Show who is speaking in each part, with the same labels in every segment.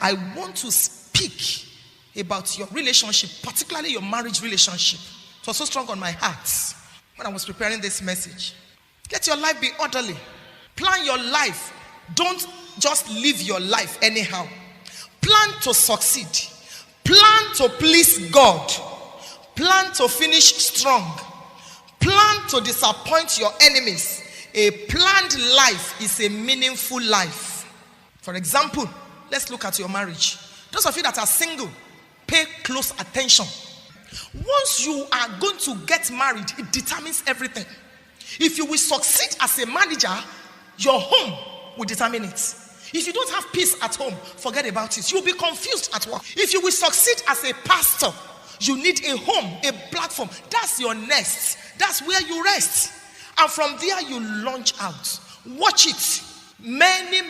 Speaker 1: I want to speak about your relationship, particularly your marriage relationship. It was so strong on my heart when I was preparing this message. Let your life be orderly. Plan your life. Don't just live your life anyhow. Plan to succeed. Plan to please God. Plan to finish strong. Plan to disappoint your enemies. A planned life is a meaningful life. For example, let's look at your marriage. Those of you that are single, pay close attention. Once you are going to get married, it determines everything. If you will succeed as a manager, your home will determine it. If you don't have peace at home, forget about it. You'll be confused at work. If you will succeed as a pastor, you need a home, a platform. That's your nest. That's where you rest. And from there, you launch out. Watch it. Many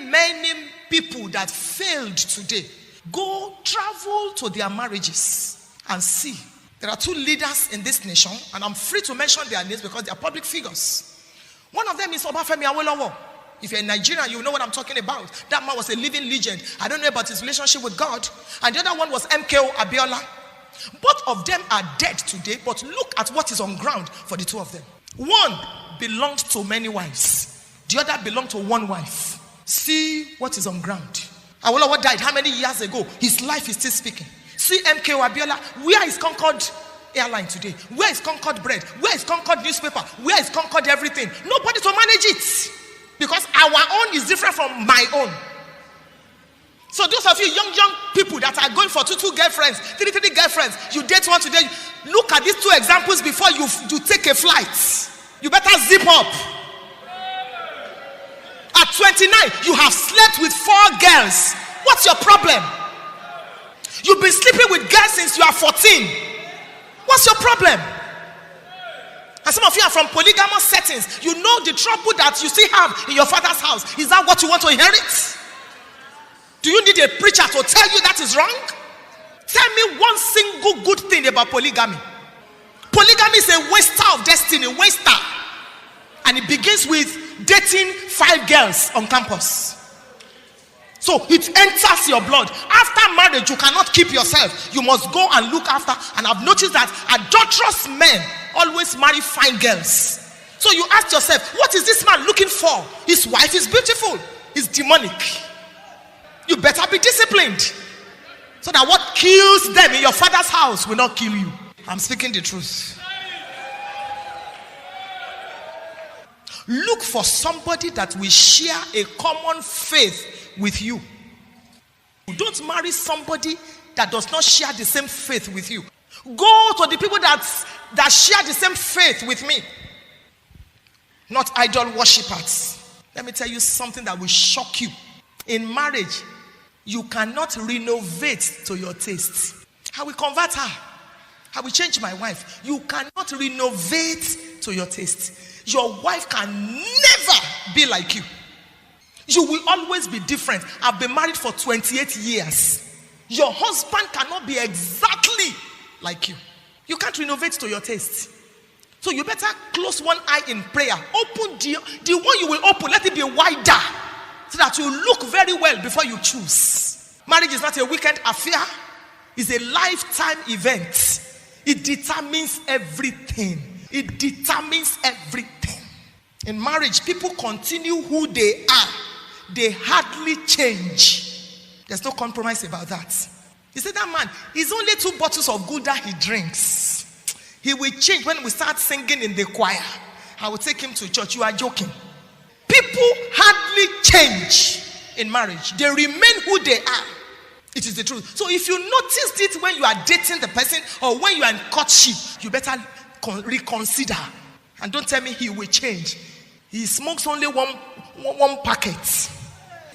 Speaker 1: people that failed today, go travel to their marriages and see. There are 2 leaders in this nation, and I'm free to mention their names because they are public figures. One of them is Obafemi Awolowo. If you're in Nigeria, you know what I'm talking about. That man was a living legend. I don't know about his relationship with God. And the other one was MKO Abiola. Both of them are dead today, but look at what is on ground for the 2 of them. One belonged to many wives. The other belonged to one wife. See what is on ground. Awolowo died how many years ago? His life is still speaking. See MKO Abiola. Where is Concord Airline today? Where is Concord Bread? Where is Concord Newspaper? Where is Concord everything? Nobody to manage it. Because our own is different from my own. So those of you young people that are going for 2 girlfriends, 3 girlfriends, you date one today, look at these 2 examples before you take a flight. You better zip up. At 29, you have slept with 4 girls. What's your problem? You've been sleeping with girls since you are 14. What's your problem? And some of you are from polygamous settings. You know the trouble that you still have in your father's house. Is that what you want to inherit? Do you need a preacher to tell you that is wrong? Tell me one single good thing about polygamy. Polygamy is a waster of destiny, waster. And it begins with dating 5 girls on campus. So it enters your blood. After marriage, you cannot keep yourself. You must go and look after. And I've noticed that adulterous men always marry fine girls. So you ask yourself, what is this man looking for? His wife is beautiful. He's demonic. You better be disciplined, so that what kills them in your father's house will not kill you. I'm speaking the truth. Look for somebody that will share a common faith with you. Don't marry somebody that does not share the same faith with you. Go to the people that share the same faith with me. Not idol worshippers. Let me tell you something that will shock you. In marriage, you cannot renovate to your taste. I will convert her. I will change my wife. You cannot renovate to your taste. Your wife can never be like you. You will always be different. I've been married for 28 years. Your husband cannot be exactly like you. You can't renovate to your taste. So you better close one eye in prayer. Open the one you will open, let it be wider, so that you look very well before you choose. Marriage is not a weekend affair. It's a lifetime event. It determines everything. It determines everything. In marriage, people continue who they are. They hardly change. There's no compromise about that. You say, that man, it's only 2 bottles of Gouda he drinks. He will change when we start singing in the choir. I will take him to church. You are joking. People hardly change in marriage. They remain who they are. It is the truth. So if you noticed it when you are dating the person or when you are in courtship, you better reconsider. And don't tell me he will change. He smokes only one packet.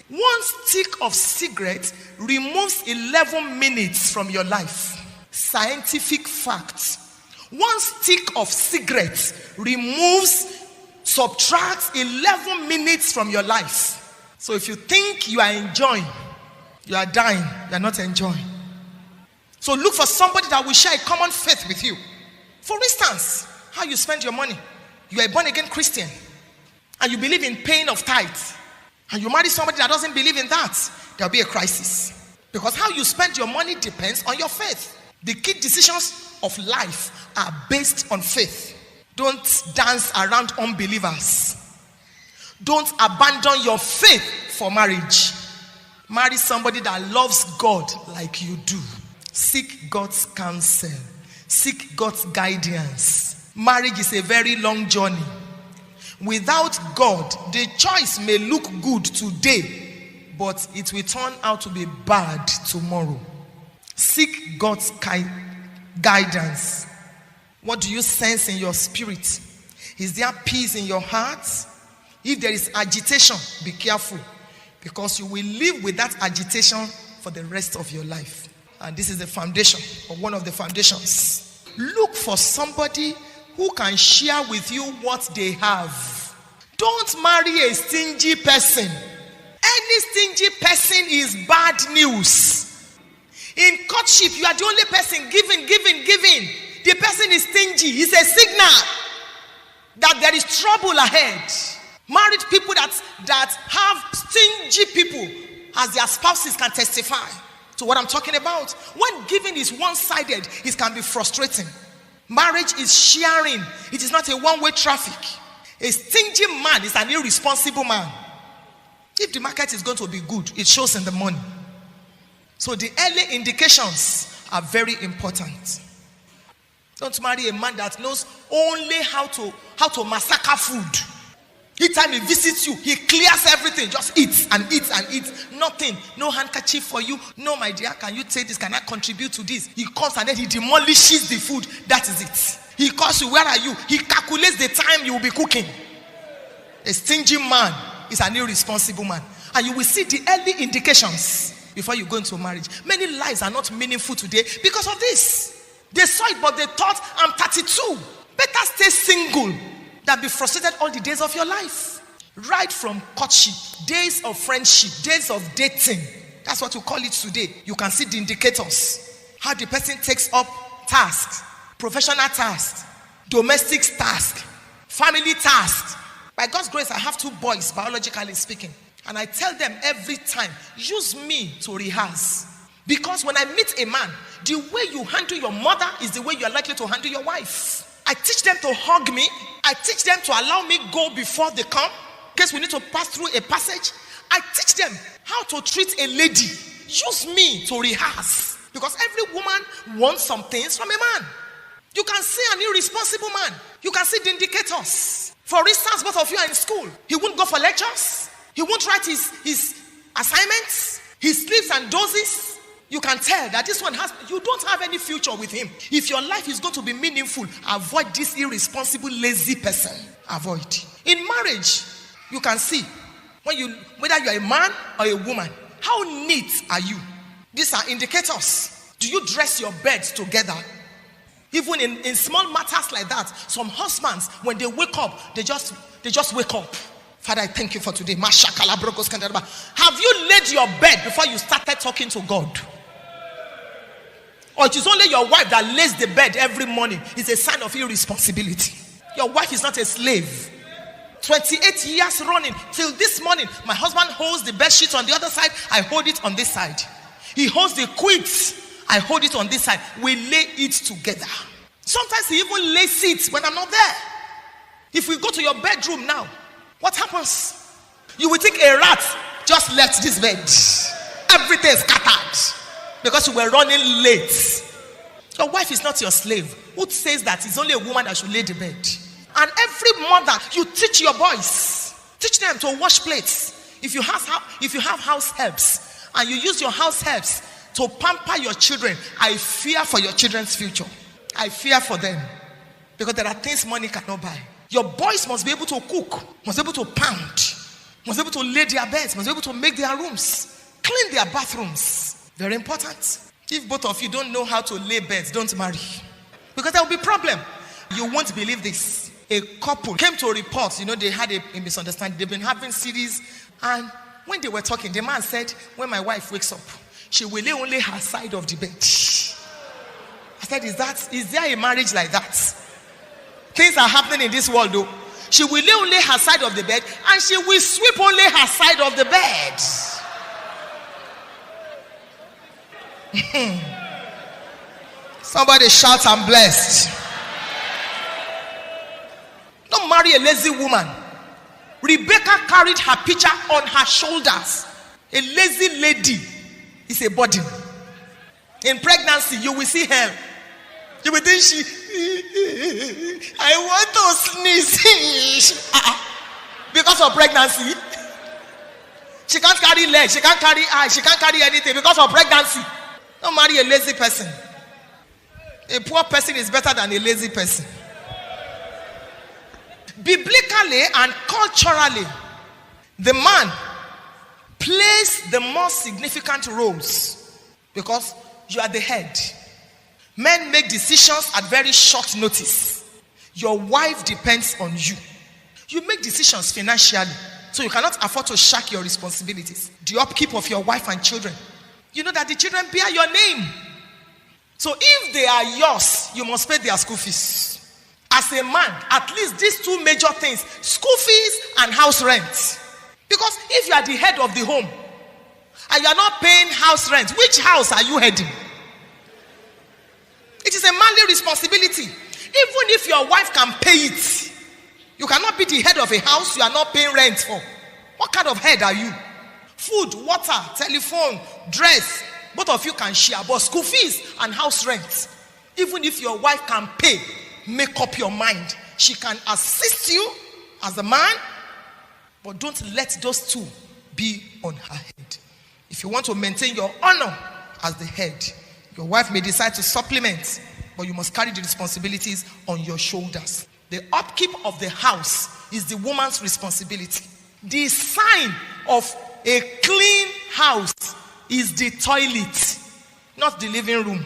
Speaker 1: 1 stick of cigarette removes 11 minutes from your life. Scientific fact. 1 stick of cigarette subtracts 11 minutes from your life. So if you think you are enjoying, you are dying, you are not enjoying. So look for somebody that will share a common faith with you. For instance, how you spend your money. You are a born-again Christian and you believe in paying of tithes. And you marry somebody that doesn't believe in that, there will be a crisis. Because how you spend your money depends on your faith. The key decisions of life are based on faith. Don't dance around unbelievers. Don't abandon your faith for marriage. Marry somebody that loves God like you do. Seek God's counsel. Seek God's guidance. Marriage is a very long journey. Without God, the choice may look good today, but it will turn out to be bad tomorrow. Seek God's guidance. What do you sense in your spirit? Is there peace in your heart? If there is agitation, be careful, because you will live with that agitation for the rest of your life. And this is the foundation, or one of the foundations. Look for somebody who can share with you what they have. Don't marry a stingy person. Any stingy person is bad news. In courtship, you are the only person giving. The person is stingy. It's a signal that there is trouble ahead. Married people that have stingy people as their spouses can testify to what I'm talking about. When giving is one-sided, it can be frustrating. Marriage is sharing. It is not a one-way traffic. A stingy man is an irresponsible man. If the market is going to be good, it shows in the money. So the early indications are very important. Don't marry a man that knows only how to massacre food. Each time he visits you, he clears everything. Just eats and eats and eats. Nothing. No handkerchief for you. No, my dear, can you take this? Can I contribute to this? He comes and then he demolishes the food. That is it. He calls you, where are you? He calculates the time you will be cooking. A stingy man is an irresponsible man. And you will see the early indications before you go into marriage. Many lives are not meaningful today because of this. They saw it, but they thought, I'm 32. Better stay single than be frustrated all the days of your life. Right from courtship, days of friendship, days of dating. That's what you call it today. You can see the indicators. How the person takes up tasks, professional tasks, domestic tasks, family tasks. By God's grace, I have 2 boys, biologically speaking. And I tell them every time, use me to rehearse. Because when I meet a man, the way you handle your mother is the way you are likely to handle your wife. I teach them to hug me. I teach them to allow me go before they come, in case we need to pass through a passage. I teach them how to treat a lady. Use me to rehearse. Because every woman wants some things from a man. You can see an irresponsible man. You can see the indicators. For instance, both of you are in school. He won't go for lectures. He won't write his assignments. He sleeps and dozes. You can tell that this one you don't have any future with him. If your life is going to be meaningful, avoid this irresponsible, lazy person. Avoid. In marriage, you can see whether you are a man or a woman, how neat are you? These are indicators. Do you dress your beds together? Even in small matters like that, some husbands, when they wake up, they just wake up. Father, I thank you for today. Have you laid your bed before you started talking to God? Or it is only your wife that lays the bed every morning? It's a sign of irresponsibility. Your wife is not a slave. 28 years running till this morning, my husband holds the bed sheet on the other side, I hold it on this side. He holds the quilts, I hold it on this side. We lay it together. Sometimes he even lays it when I'm not there. If we go to your bedroom now, what happens? You will think a rat just left this bed. Everything is scattered because you were running late. Your wife is not your slave. Who says that it's only a woman that should lay the bed? And every mother, you teach your boys. Teach them to wash plates. If you have house helps and you use your house helps to pamper your children, I fear for your children's future. I fear for them. Because there are things money cannot buy. Your boys must be able to cook, must be able to pound, must be able to lay their beds, must be able to make their rooms, clean their bathrooms. Very important. If both of you don't know how to lay beds, don't marry. Because there will be a problem. You won't believe this. A couple came to report, they had a misunderstanding. They've been having series. And when they were talking, the man said, when my wife wakes up, she will lay only her side of the bed. I said, is there a marriage like that? Things are happening in this world though. She will lay only her side of the bed and she will sweep only her side of the bed. Somebody shout, I'm blessed. Don't marry a lazy woman. Rebecca carried her picture on her shoulders. A lazy lady is a burden. In pregnancy, you will see her. You will think I want to sneeze. Because of pregnancy. She can't carry legs, she can't carry eyes, she can't carry anything because of pregnancy. Don't marry a lazy person. A poor person is better than a lazy person. Biblically and culturally, the man plays the most significant roles because you are the head. Men make decisions at very short notice. Your wife depends on you. You make decisions financially, so you cannot afford to shirk your responsibilities. The upkeep of your wife and children. You know that the children bear your name. So if they are yours, you must pay their school fees. As a man, at least these two major things, school fees and house rent. Because if you are the head of the home and you are not paying house rent, which house are you heading? It is a manly responsibility. Even if your wife can pay it, you cannot be the head of a house you are not paying rent for. What kind of head are you? Food, water, telephone, dress, both of you can share. But school fees and house rent, even if your wife can pay, make up your mind. She can assist you as a man, but don't let those two be on her head. If you want to maintain your honor as the head, your wife may decide to supplement, but you must carry the responsibilities on your shoulders. The upkeep of the house is the woman's responsibility. The sign of a clean house is the toilet, not the living room.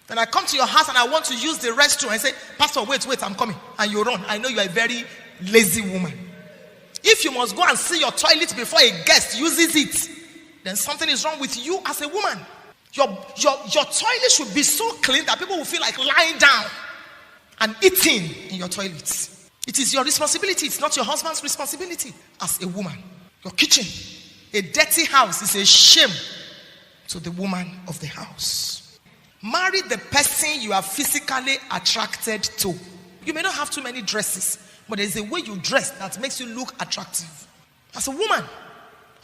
Speaker 1: When I come to your house and I want to use the restroom, I say, Pastor, wait, I'm coming. And you run. I know you are a very lazy woman. If you must go and see your toilet before a guest uses it, then something is wrong with you as a woman. Your toilet should be so clean that people will feel like lying down and eating in your toilet. It is your responsibility. It's not your husband's responsibility as a woman. Your kitchen, a dirty house is a shame to the woman of the house. Marry the person you are physically attracted to. You may not have too many dresses, but there's a way you dress that makes you look attractive. As a woman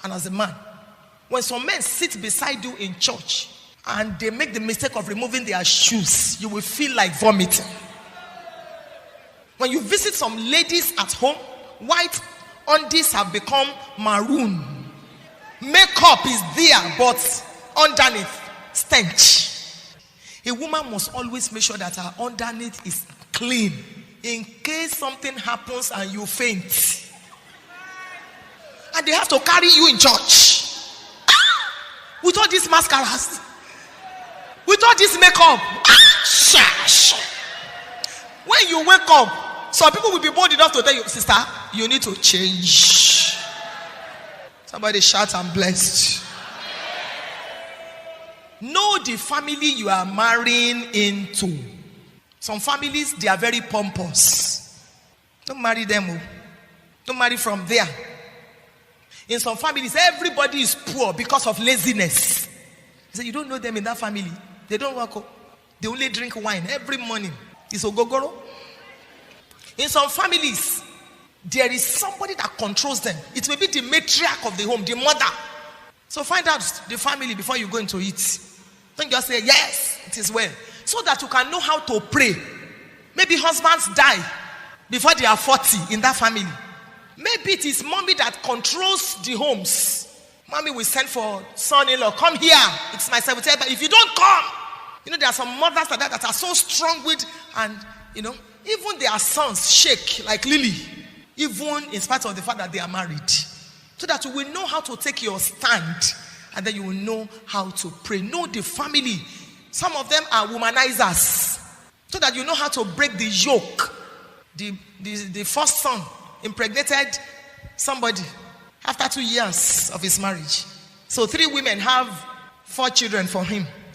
Speaker 1: and as a man, when some men sit beside you in church and they make the mistake of removing their shoes, you will feel like vomiting. When you visit some ladies at home, white undies have become maroon. Makeup is there, but underneath, stench. A woman must always make sure that her underneath is clean in case something happens and you faint. And they have to carry you in church. With all these mascaras, with all this makeup. When you wake up, some people will be bold enough to tell you, sister, you need to change. Somebody shout, I'm blessed. Know the family you are marrying into. Some families, they are very pompous. Don't marry them. Don't marry from there. In some families, everybody is poor because of laziness. So you don't know them in that family. They don't work. They only drink wine every morning. It's ogogoro. In some families, there is somebody that controls them. It may be the matriarch of the home, the mother. So find out the family before you go into it. Don't just say, yes, it is well. So that you can know how to pray. Maybe husbands die before they are 40 in that family. Maybe it is mommy that controls the homes. Mommy will send for son-in-law, come here. It's my 70th, but if you don't come, there are some mothers like that are so strong-willed, and even their sons shake like Lily, even in spite of the fact that they are married. So that you will know how to take your stand, and then you will know how to pray. Know the family. Some of them are womanizers, so that you know how to break the yoke. The first son impregnated somebody after 2 years of his marriage. So 3 women have 4 children for him.